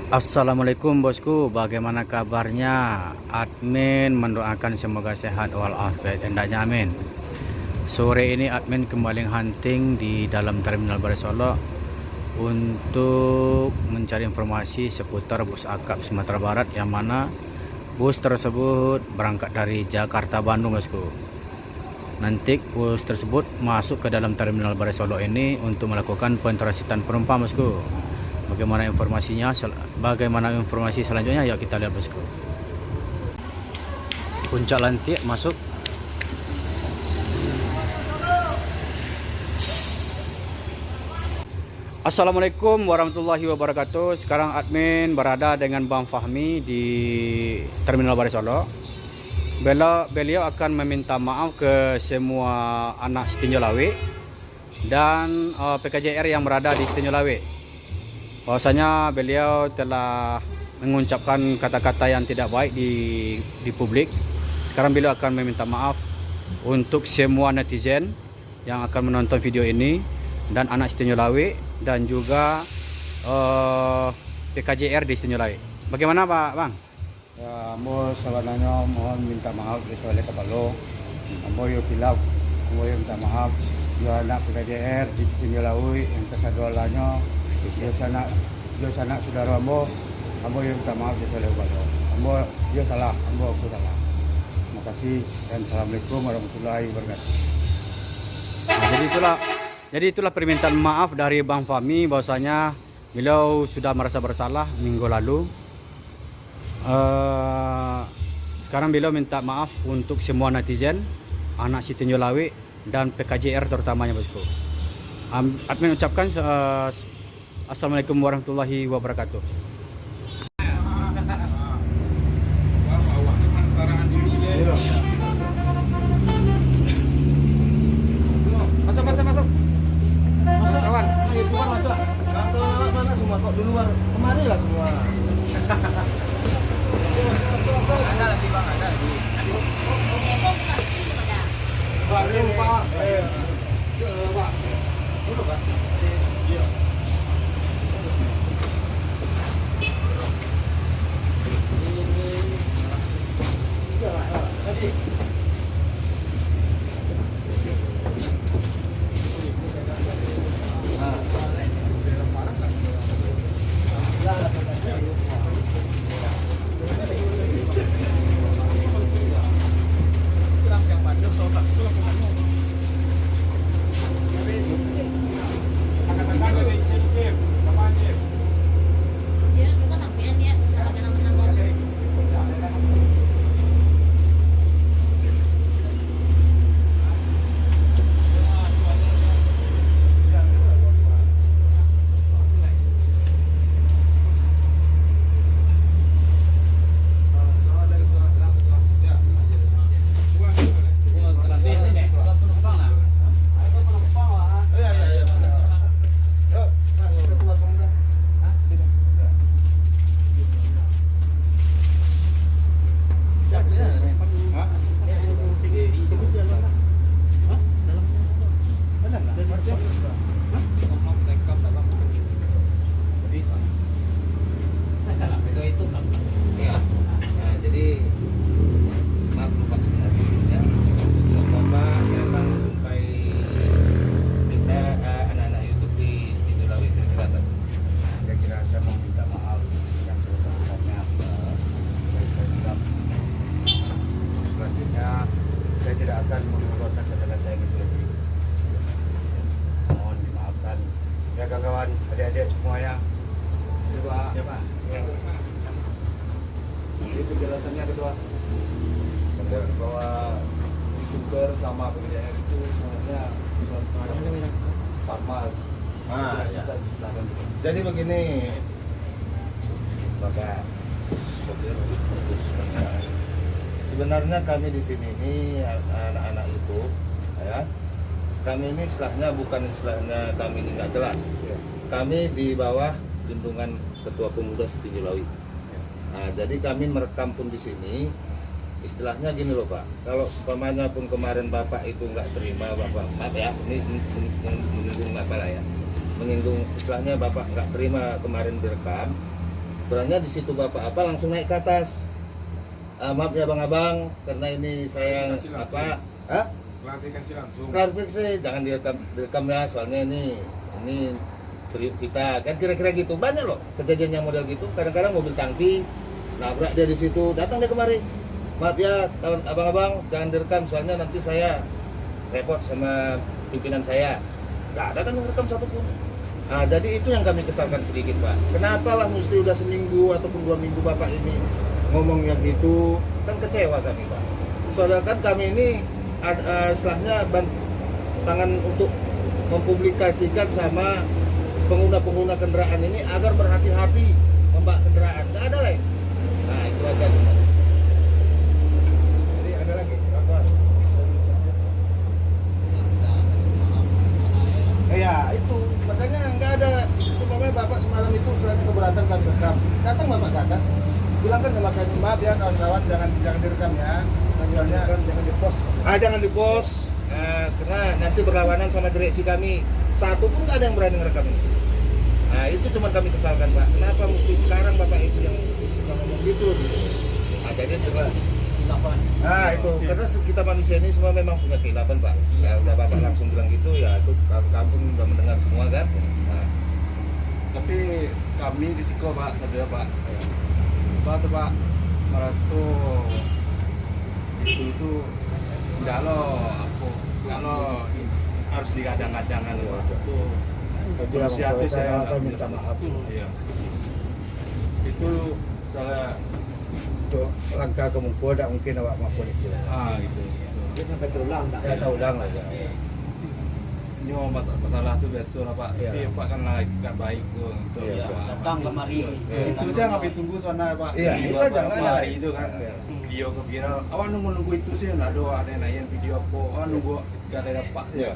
Assalamualaikum bosku, bagaimana kabarnya? Admin mendoakan semoga sehat walafiat, hendaknya amin. Sore ini admin kembali hunting di dalam terminal Balai Solok untuk mencari informasi seputar bus akap Sumatera Barat, yang mana bus tersebut berangkat dari Jakarta Bandung bosku. Nanti bus tersebut masuk ke dalam terminal Balai Solok ini untuk melakukan pentrasitan penumpang bosku. Bagaimana informasi selanjutnya, yuk kita lihat bosku. Puncak Lantik masuk. Assalamualaikum warahmatullahi wabarakatuh. Sekarang admin berada dengan Bang Fahmi di terminal Balai Solok. Beliau akan meminta maaf ke semua anak Setinjo Lawe dan PKJR yang berada di Setinjo Lawe. Bahwasanya beliau telah mengucapkan kata-kata yang tidak baik di publik. Sekarang beliau akan meminta maaf untuk semua netizen yang akan menonton video ini, dan anak Setinjo Lawe, dan juga PKJR di Setinjo Lawe. Bagaimana Pak Bang? Ya, amo sebenarnya mohon minta maaf oleh kepala. Amo yo kilap, amo yo minta maaf. Yo anak PKJR di Setinjo Lawe yang kesadolanya. Yo sanak saudara amo yo minta maaf oleh kepala. Yo salah, aku salah. Terima kasih dan assalamualaikum warahmatullahi wabarakatuh. Nah, jadi itulah permintaan maaf dari Bang Fahmi, bahwasanya beliau sudah merasa bersalah minggu lalu. Sekarang beliau minta maaf untuk semua netizen, anak Setinjo Lawe, dan PKJR terutamanya bosku. Admin ucapkan assalamualaikum warahmatullahi wabarakatuh. Masuk kawan, itu kan masuk. Kantor mana semua kok di luar, kemari lah semua. Ada lagi bang, ada lagi. Pak, ini Pak. Pak. Dulu Pak. Iya. Tadi. Saya tidak akan mengeluarkan kata-kata yang itu lagi. Mohon dimaafkan ya kawan-kawan, adik-adik semuanya. Coba ya Pak. Jadi penjelasannya kedua, bahwa youtuber sama PKJR itu sebenarnya sama. Ya. Jadi begini, Bapak sopir bus. Sebenarnya kami di sini ini anak-anak itu, ya, kami ini istilahnya kami ini nggak jelas. Kami di bawah lindungan Ketua Pemuda Setinjo Lawe. Nah, jadi kami merekam pun di sini, istilahnya gini loh Pak. Kalau sepamanya pun kemarin Bapak itu nggak terima, Bapak maaf ya, ini menyinggung Bapak lah ya, menyinggung istilahnya Bapak nggak terima kemarin direkam. Sebenarnya di situ bapak apa langsung naik ke atas. Maaf ya bang-abang, karena ini saya apa? Klarifikasi langsung. Klarifikasi, jangan direkam ya, soalnya ini periuk kita kan kira-kira gitu. Banyak loh kejadian yang model gitu. Kadang-kadang mobil tangki nabrak dia di situ, datang dia kemari. Maaf ya kawan abang-abang, jangan direkam soalnya nanti saya repot sama pimpinan saya. Nggak ada kan yang rekam satupun. Nah, jadi itu yang kami kesalkan sedikit Pak. Kenapa lah mesti udah seminggu ataupun 2 minggu Bapak ini ngomong yang gitu, kan kecewa kami Pak. Soalnya kan kami ini istilahnya tangan untuk mempublikasikan sama pengguna-pengguna kendaraan ini agar berhati-hati membawa kendaraan. Nggak ada lain. Nah itu aja. Jadi ada lagi apa? Ya itu makanya nggak ada. Sebenarnya bapak semalam itu selain keberatan kami rekam, datang bapak ke atas, bilang kan sama kami maaf ya kawan-kawan jangan direkam ya. Misalnya jangan dipost. Jangan dipost. Karena nanti berlawanan sama direksi kami. Satu pun nggak ada yang berani ngerekam ini. Nah itu cuma kami kesalkan Pak. Kenapa mesti sekarang bapak itu yang ngomong gitu? Nah jadi coba. Nah itu karena kita manusia ini semua memang punya kehilapan Pak. Ya udah bapak langsung bilang gitu ya itu kampung udah mendengar semua kan. Nah. Tapi kami risiko Pak, saudara Pak. Pak tuh Pak merasa itu enggak lo harus digadang-gadangkan itu inisiatif saya minta maaf. Iya. Itu salah Untuk langkah kemungkinan tidak mungkin awak mampu itu. gitu. Dia sampai terulang tak? Ya tahu ulang lah ya. Ini masalah tuh biasa lah Pak. Iya. Tapi Pak kan lagi gak baik tuh untuk Iya. Datang kemari. Itu saya nggak tunggu sana Pak. Iya, Video itu apa, jangan ada. hari itu kan. Video ke viral. Awak nunggu itu sih nggak ada yang nanya video apa. Awak nunggu gak ada dapat. Iya.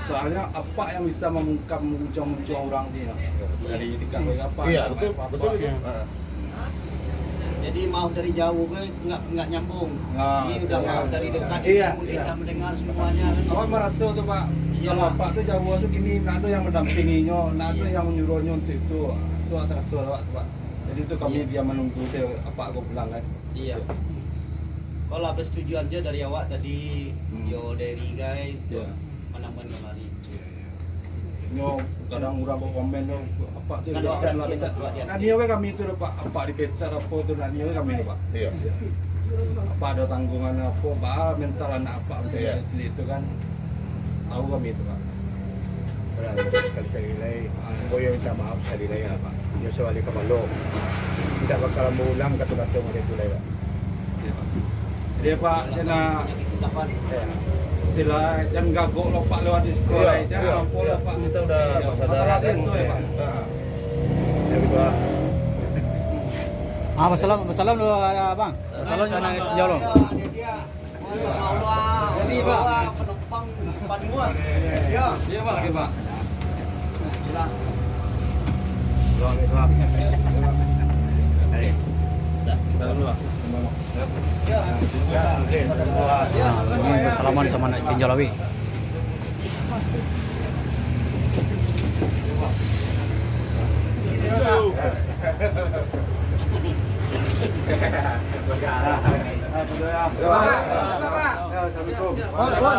Soalnya apa yang bisa mengungkap muncul orang ini dari dikatakan apa? Iya betul betul itu. Jadi mau dari jauh kan nggak nyambung. Nah, Ini udah iya, mau dari iya. dekat Iya, kita iya. mendengar semuanya. Awak merasa tuh Pak, kalau Pak tuh jauh tuh gini, nggak ada yang mendampinginya, nggak ada yang menyuruhnya untuk itu atas suara Pak. Jadi itu kami dia menunggu saya apa aku bilang kan. Iya. Kalau habis tujuan aja dari awak tadi, yo dari guys, Iya. menambah kemari. Nyo kadang orang komen tuh apa tuh Kan dipecat orang lah kita dipecat. buat dia. Nah dia we kami itu Pak, apa dipecat apa tuh nah dia we kami Pak. Iya. Apa ada tanggungan apa, Pak mental anak apa Iya. itu kan. Tahu kami itu Pak. Berarti sekali-sekali lagi, Boyo minta maaf sekali lagi Pak. Dia soal kemalo. Tidak bakal mengulang kata-kata mereka itu lagi Pak. Iya, Pak. Jadi Pak, jangan Penyakit kitapan. sila jangan gagok lo Pak lewat di sekolah, jangan apa lo Pak. Kita udah Iya, masalah masalah kan. itu ya Pak. Yang kedua, Masalah dulu abang. Masalah sana jauh loh. Jadi Pak, penumpang depan gua. Ya. Iya Pak, iya Pak. Salam dulu. Ini bersalaman sama anak tinjau lawi.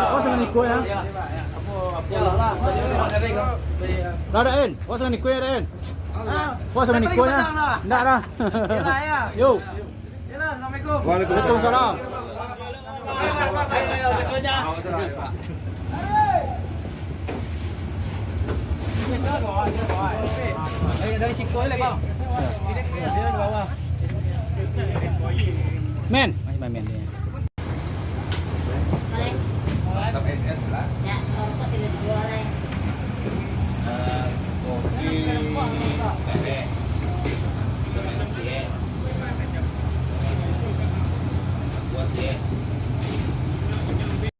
Oh, sangat ikut ya. Daen, oh sangat ikut ya Daen. Oh sangat ikut ya. Enggak dah. Yo. Assalamualaikum. Waalaikumsalam. Dari Siko lagi, Bang. Dia di bawah. Men, masih main men dia. Boleh? Tetap NS lah. Ya.